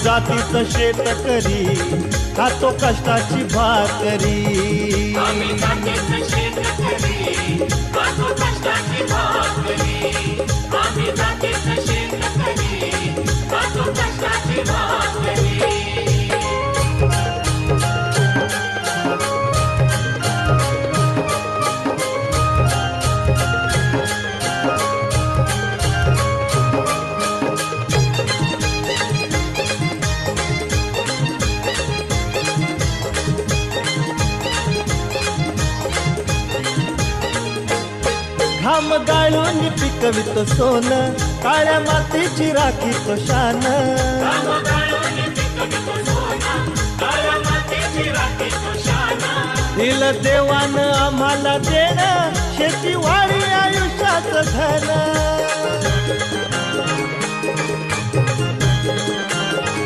जातीच शेतकरी खातो कष्टाची भाकरी आम्ही जातीच शेतकरी खातो कष्टाची भाकरी आम्ही जातीच शेतकरी खातो कष्टाची भाकरी घाम गाळून पिकवितो सोन काळ्या मातीची राखीतो शान दिल देवान आम्हाला देण शेतीवाडी आयुष्याचं धन